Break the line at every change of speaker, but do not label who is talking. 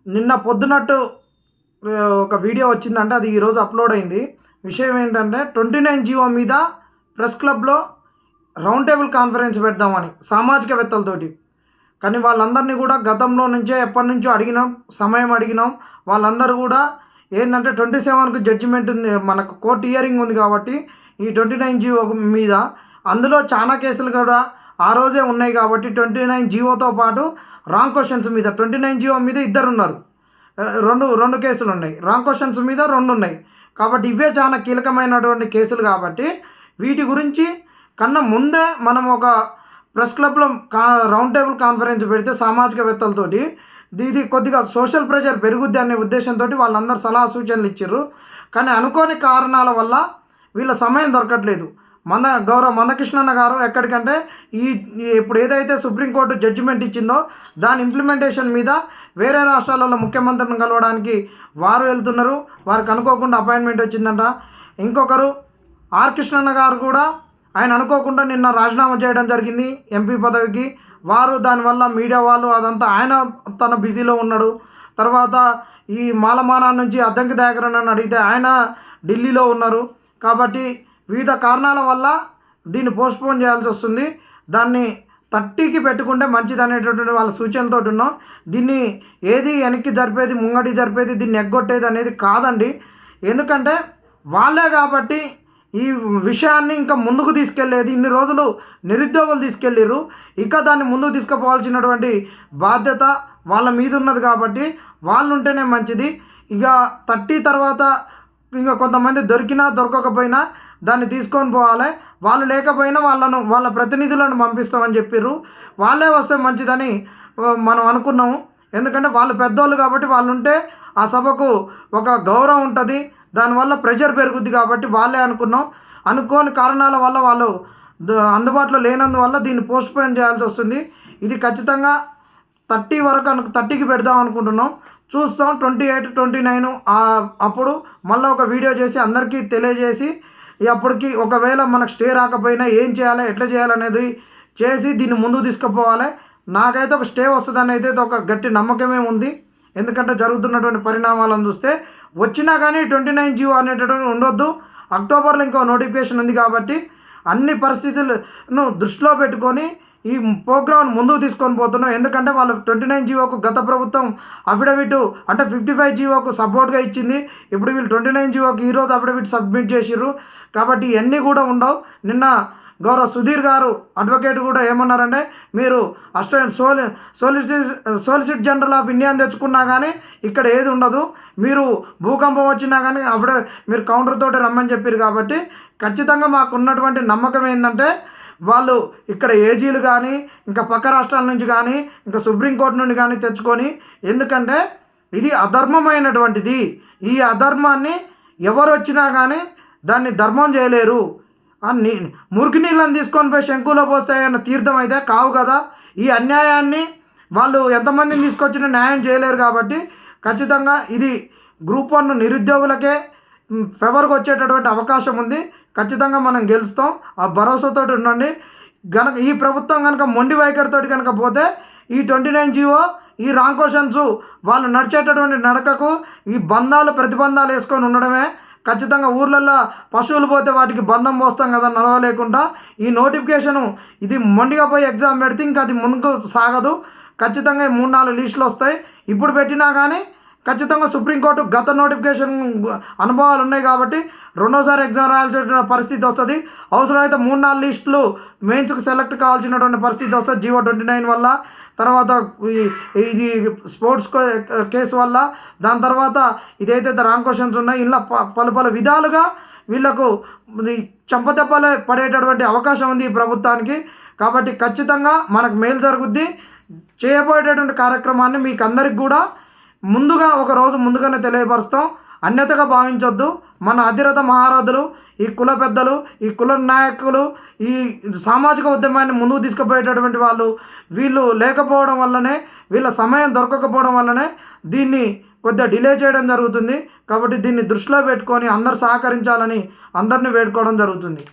నిన్న పొద్దునట్టు ఒక వీడియో వచ్చిందంటే అది ఈరోజు అప్లోడ్ అయింది. విషయం ఏంటంటే 29 జీవో మీద ప్రెస్ క్లబ్లో రౌండ్ టేబుల్ కాన్ఫరెన్స్ పెడదామని సామాజికవేత్తలతోటి. కానీ వాళ్ళందరినీ కూడా గతంలో నుంచే ఎప్పటి నుంచో అడిగినాం, సమయం అడిగినాం. వాళ్ళందరూ కూడా ఏంటంటే 27కు జడ్జిమెంట్ ఉంది, మనకు కోర్టు హియరింగ్ ఉంది కాబట్టి ఈ 29 జీవో మీద అందులో చాలా కేసులు కూడా ఆ రోజే ఉన్నాయి కాబట్టి 29 జీవోతో పాటు రాంగ్ క్వశ్చన్స్ మీద 29 జీవో మీద ఇద్దరు ఉన్నారు, రెండు కేసులు ఉన్నాయి, రాంగ్ క్వశ్చన్స్ మీద 2 ఉన్నాయి. కాబట్టి ఇవే చాలా కీలకమైనటువంటి కేసులు కాబట్టి వీటి గురించి కన్నా ముందే మనం ఒక ప్రెస్ క్లబ్లో రౌండ్ టేబుల్ కాన్ఫరెన్స్ పెడితే సామాజికవేత్తలతోటి ఇది కొద్దిగా సోషల్ ప్రెషర్ పెరుగుద్ది అనే ఉద్దేశంతో వాళ్ళందరూ సలహా సూచనలు ఇచ్చారు. కానీ అనుకోని కారణాల వల్ల వీళ్ళ సమయం దొరకట్లేదు. గౌరవ మందకృష్ణన్న గారు ఎక్కడికంటే ఇప్పుడు ఏదైతే సుప్రీంకోర్టు జడ్జిమెంట్ ఇచ్చిందో దాని ఇంప్లిమెంటేషన్ మీద వేరే రాష్ట్రాలలో ముఖ్యమంత్రిని కలవడానికి వారు వెళ్తున్నారు. వారికి అనుకోకుండా అపాయింట్మెంట్ వచ్చిందంట. ఇంకొకరు ఆర్ కృష్ణన్న గారు కూడా ఆయన అనుకోకుండా నిన్న రాజీనామా చేయడం జరిగింది ఎంపీ పదవికి. వారు దానివల్ల మీడియా వాళ్ళు అదంతా ఆయన తన బిజీలో ఉన్నాడు. తర్వాత ఈ మాలమానా నుంచి అద్దంకి దయాకరన్ అడిగితే ఆయన ఢిల్లీలో ఉన్నారు. కాబట్టి వివిధ కారణాల వల్ల దీన్ని పోస్ట్పోన్ చేయాల్సి వస్తుంది. దాన్ని 30కి పెట్టుకుంటే మంచిది అనేటటువంటి వాళ్ళ సూచనలతో ఉన్నాం. దీన్ని ఏది వెనక్కి జరిపేది ముంగటి జరిపేది దీన్ని ఎగ్గొట్టేది అనేది కాదండి. ఎందుకంటే వాళ్ళే కాబట్టి ఈ విషయాన్ని ఇంకా ముందుకు తీసుకెళ్లేది. ఇన్ని రోజులు నిరుద్యోగులు తీసుకెళ్ళిర్రు, ఇక దాన్ని ముందుకు తీసుకుపోవాల్సినటువంటి బాధ్యత వాళ్ళ మీద ఉన్నది కాబట్టి వాళ్ళు ఉంటేనే మంచిది. ఇక 30 తర్వాత ఇంకా కొంతమంది దొరికినా దొరకకపోయినా దాన్ని తీసుకొని పోవాలి. వాళ్ళు లేకపోయినా వాళ్ళ ప్రతినిధులను పంపిస్తామని చెప్పారు. వాళ్ళే వస్తే మంచిదని మనం అనుకున్నాము. ఎందుకంటే వాళ్ళు పెద్దోళ్ళు కాబట్టి వాళ్ళు ఉంటే ఆ సభకు ఒక గౌరవం ఉంటుంది, దానివల్ల ప్రెషర్ పెరుగుద్ది కాబట్టి వాళ్ళే అనుకున్నాం. అనుకోని కారణాల వల్ల వాళ్ళు అందుబాటులో లేనందువల్ల దీన్ని పోస్ట్పోన్ చేయాల్సి వస్తుంది. ఇది ఖచ్చితంగా 30 వరకు 30కి పెడదాం అనుకుంటున్నాం. చూస్తాం 28, 29 అప్పుడు మళ్ళీ ఒక వీడియో చేసి అందరికీ తెలియజేసి అప్పటికి ఒకవేళ మనకు స్టే రాకపోయినా ఏం చేయాలి, ఎట్లా చేయాలనేది చేసి దీన్ని ముందుకు తీసుకుపోవాలి. నాకైతే ఒక స్టే వస్తుందని అయితే ఒక గట్టి నమ్మకమే ఉంది. ఎందుకంటే జరుగుతున్నటువంటి పరిణామాలను చూస్తే వచ్చినా కానీ 29 జీవో అనేటటువంటి ఉండొద్దు. అక్టోబర్లో ఇంకో నోటిఫికేషన్ ఉంది కాబట్టి అన్ని పరిస్థితులను దృష్టిలో పెట్టుకొని ఈ ప్రోగ్రామ్ ముందుకు తీసుకొని పోతున్నాం. ఎందుకంటే వాళ్ళు 29 జీవోకు గత ప్రభుత్వం అఫిడవిట్ అంటే 55 జీవోకు సపోర్ట్గా ఇచ్చింది. ఇప్పుడు వీళ్ళు 29 జీవోకి ఈరోజు అఫిడవిట్ సబ్మిట్ చేసిర్రు. కాబట్టి ఇవన్నీ కూడా ఉండవు. నిన్న గౌరవ సుధీర్ గారు అడ్వకేట్ కూడా ఏమన్నారంటే మీరు సోలిసిటర్ జనరల్ ఆఫ్ ఇండియాని తెచ్చుకున్నా కానీ ఇక్కడ ఏది ఉండదు, మీరు భూకంపం వచ్చినా కానీ అప్పుడే మీరు కౌంటర్ తోటి రమ్మని చెప్పారు. కాబట్టి ఖచ్చితంగా మాకు ఉన్నటువంటి నమ్మకం ఏంటంటే వాళ్ళు ఇక్కడ ఏజీలు కానీ ఇంకా పక్క రాష్ట్రాల నుంచి కానీ ఇంకా సుప్రీంకోర్టు నుండి కానీ తెచ్చుకొని, ఎందుకంటే ఇది అధర్మమైనటువంటిది. ఈ అధర్మాన్ని ఎవరు వచ్చినా కానీ దాన్ని ధర్మం చేయలేరు. మురికి నీళ్ళని తీసుకొని పోయి శంకులో పోస్తాయన్న తీర్థం అయితే కావు కదా. ఈ అన్యాయాన్ని వాళ్ళు ఎంతమందిని తీసుకొచ్చినా న్యాయం చేయలేరు. కాబట్టి ఖచ్చితంగా ఇది గ్రూప్ 1 నిరుద్యోగులకే ఫేవర్గా వచ్చేటటువంటి అవకాశం ఉంది. ఖచ్చితంగా మనం గెలుస్తాం, ఆ భరోసాతో ఉండండి. ఈ ప్రభుత్వం కనుక మొండి వైఖరితో కనుక పోతే ఈ 29 జీవో ఈ రాంగ్ క్వశ్చన్స్ వాళ్ళు నడిచేటటువంటి నడకకు ఈ ప్రతిబంధాలు వేసుకొని ఉండడమే. ఖచ్చితంగా ఊర్లల్లో పశువులు పోతే వాటికి బంధం పోస్తాం కదా నడవలేకుండా. ఈ నోటిఫికేషను ఇది మొండిగా పోయి ఎగ్జామ్ పెడితే ఇంకా అది ముందుకు సాగదు. ఖచ్చితంగా 3-4 లిస్టులు వస్తాయి. ఇప్పుడు పెట్టినా కానీ ఖచ్చితంగా సుప్రీంకోర్టు గత నోటిఫికేషన్ అనుభవాలు ఉన్నాయి కాబట్టి రెండోసారి ఎగ్జామ్ రాయాల్సిన పరిస్థితి వస్తుంది. అవసరమైతే 3-4 లిస్టులు మెయిన్స్కి సెలెక్ట్ కావాల్సినటువంటి పరిస్థితి వస్తుంది జీవో 29 వల్ల. తర్వాత ఇది స్పోర్ట్స్ కేసు వల్ల, దాని తర్వాత ఇదైతే రాంగ్ క్వశ్చన్స్ ఉన్నాయి. ఇలా పలు విధాలుగా వీళ్ళకు చెంపదెబ్బలే పడేటటువంటి అవకాశం ఉంది ఈ ప్రభుత్వానికి. కాబట్టి ఖచ్చితంగా మనకు మేలు జరుగుద్ది. చేయబోయేటటువంటి కార్యక్రమాన్ని మీకు అందరికి కూడా ముందుగా ఒక రోజు ముందుగానే తెలియపరుస్తాం. అన్యతగా భావించొద్దు. మన అధిరథ మహారథులు, ఈ కుల పెద్దలు, ఈ కుల నాయకులు, ఈ సామాజిక ఉద్యమాన్ని ముందుకు తీసుకుపోయేటటువంటి వాళ్ళు వీళ్ళు లేకపోవడం వల్లనే, వీళ్ళ సమయం దొరకకపోవడం వల్లనే దీన్ని కొద్దిగా డిలే చేయడం జరుగుతుంది. కాబట్టి దీన్ని దృష్టిలో పెట్టుకొని అందరూ సహకరించాలని అందరినీ వేడుకోవడం జరుగుతుంది.